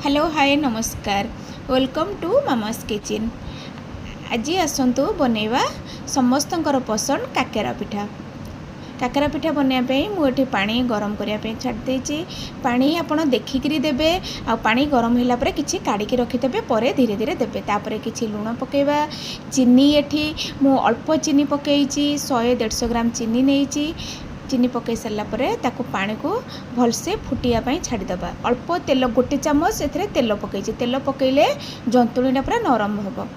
Hello hi नमस्कार welcome to mama's kitchen. आज आसतु बनैबा समस्तंकर पसंद काकेरा पिठा। काकेरा पिठा बनवाई मुझे पानी गरम करने छाड़ी पानी आपड़ देखिकी देवे आ पानी गरम होला परे किछि काढ़ी रखिदेवे पर धीरे धीरे देवे तापर किछि लुण पकेबा चीनी एठी मु अल्प चीनी पकई 100-150 ग्राम चीनी नहीं चीनी पकई सारा ताकू पानी को भलसे फुटिया छाड़ीदबा। अल्प तेल गोटे चामच से तेल पकई तेल पकईले जंतुणीटा पूरा नरम हम।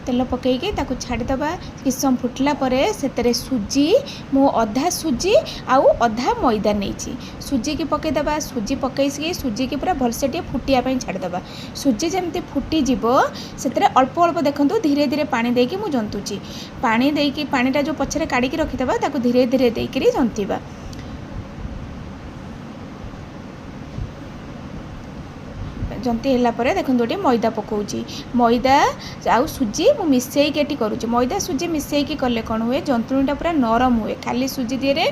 तेल पकईकी ताकू छाड़ीदबा किछ समय फुटला परे सेतरे सुजी मु अधा सुजी आउ अधा मैदा नहीं सुजी की पकईदबा। सुजी पकई सुजी की पूरा भलसे टे फुटिया छाड़ीदबा। सुजी जमती फुटीजिब से अल्प अल्प देखो धीरे धीरे पानी देकी मु जंतुची पानी देकी पानीटा जो पछरे काढ़ी रखिदबा ताकू धीरे धीरे देकी जंतीबा। जंती है देखो ये मैदा पकाउची मैदा आउ सुजी मु मिसेकी करुँच मैदा सुजी मिसेकी कले कौन हुए जंतुणीटा पूरा नरम हुए। खाली सुजी दिए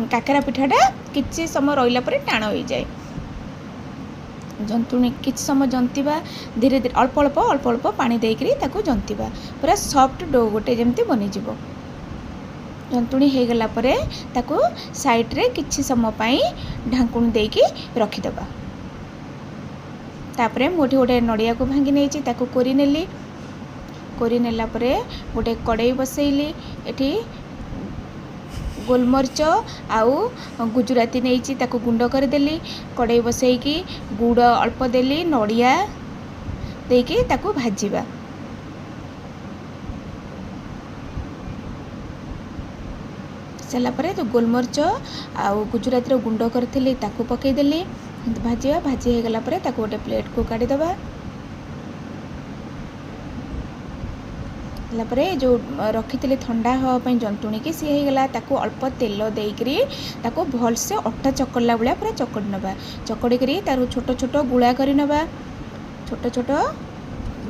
काकेरा पिठाटा किसी समय रहा टाण हो जाए। जंतुणी किसी समय जंतीबा धीरे धीरे अल्प अल्प पानी देकरी ताकू जंतीबा पूरा सॉफ्ट डो गोटे जमती बनीजिव। जंतुणी हो गला परे ताकू साइड रे किछि समय पई ढांकुणी देकी रखिदबा। तापरे मुठी गोटे नड़िया को भांगी नहीं ताकू कोरी नेली कोरी नेला परे गोटे कड़ाई बसैली एठी गोलमरीच आउ गुजराती नहीं ताकू गुंड करदेली कड़ाई बसैकी गुड़ अल्प देली नड़िया देकी ताकू भाजीबा। सारा परे तो गोलमरीच आउ गुजराती गुंड करथिली ताकू पकईदेली भाजा भाजी हो गला परे ताकू गोटे प्लेट को काढ़ीदबा। परे जो रखी ठंडा हाँपाई जंतुणी की सी होगला ताकू अल्प तेल देकरी ताकू भलसे अटा चकड़ला भाया पूरा चकड़ी नवा चकड़ी करी तार छोट छोट गुला कर नवा। छोट छोट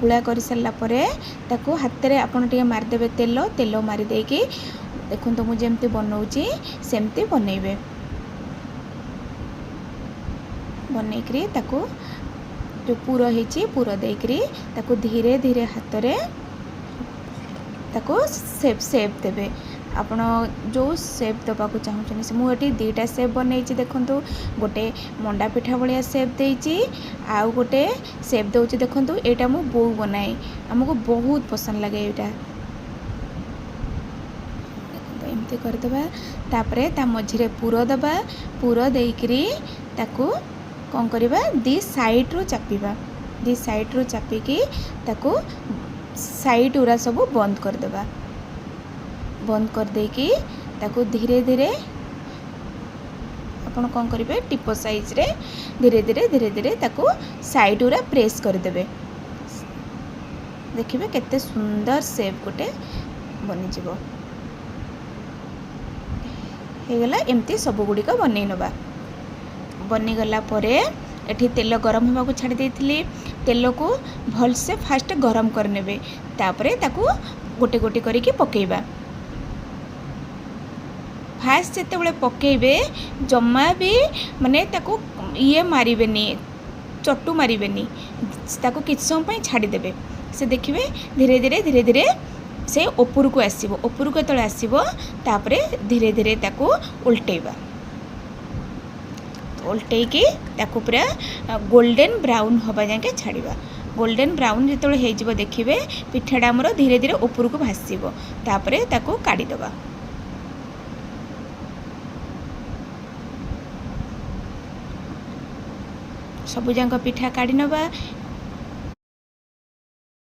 गुला कर सारा परे ताकू हाथ में आपड़ टे मारिदेवे तेल तेल मारी देकी देखो मुझे जमती बनाऊँगी सेमती बनइबे। बनईकरी ताकू जो पूर होती पूर देकरी ताकू धीरे धीरे हाथ में ताकू सेप सेप देवे। आपण जो सेप दबा को चाहूँ मुझे दुईटा सेप बनई देखूँ गोटे मंडा पिठा भाया सेप देती आउ गोटे सेप दूसरी देखूँ यहाँ मु बो बनाए आमको बहुत पसंद लगे यहाँ एमती करदबा। तापरे ता मझिरे पूर दबा पूर देकरी ताकू कौन करवा दी साइड रू चापिबा दी साइड रू चापिकी ताकू साइड उरा सब बंद करदेबा। बंद कर देकी ताकू धीरे धीरे आपण कौन करेंगे टिप साइज रे धीरे धीरे ताकू साइड उरा प्रेस करदेबे। देखिए केते सुंदर सेप गोटे बनीजिव होगला। एमती सब गुड़िक बनई नवा बनीगला परे एठी तेल गरम होगा छाड़ी देथिली तेल को भलसे फास्ट गरम करने तापरे ताकू गोटे गोटे करके पकेबा। फास्ट जिते बड़े पकेबे जमा भी माने ताकू ये मारिबेनी चटू मारिबेनी ताकू किछ समय छाड़ी देबे। से देखिए धीरे धीरे से ऊपर को आसीबो ऊपर को तले आसीबो तापरे धीरे धीरे ताकू उल्टेबा। उल्टेकी ताकू पूरा गोल्डन ब्राउन हवा जाके छाड़ीबा। गोल्डन ब्राउन जिते हो देखिए पिठाटा आमर धीरे धीरे ऊपर को भासीबो तापरे ताकू काढ़ीदबा। सबुजाक पिठा काढ़ी नवा